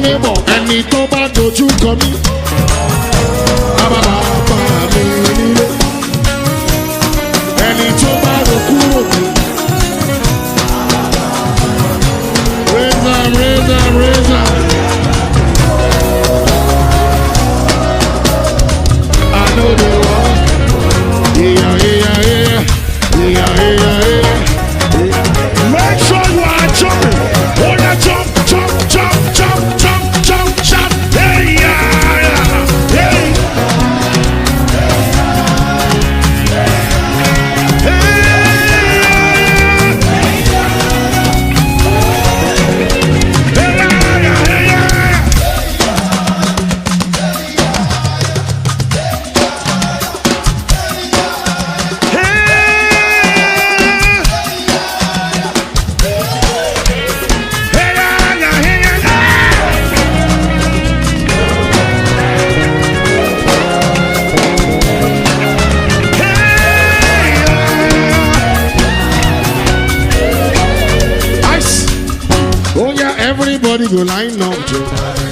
neighbor, ẹni tó bá dojú kọ mí. Bàbá mi nílé. Ẹni tó bá rò kúrò mí. Raise up, raise up, raise up. I know the one. Yeah, yeah, yeah. Yeah, yeah, yeah. Make sure you are jumping. Oh, yeah, jump, jump, jump, jump, jump, jump, jump. Hey, yeah, yeah. Hey. Everybody go line up, Joe.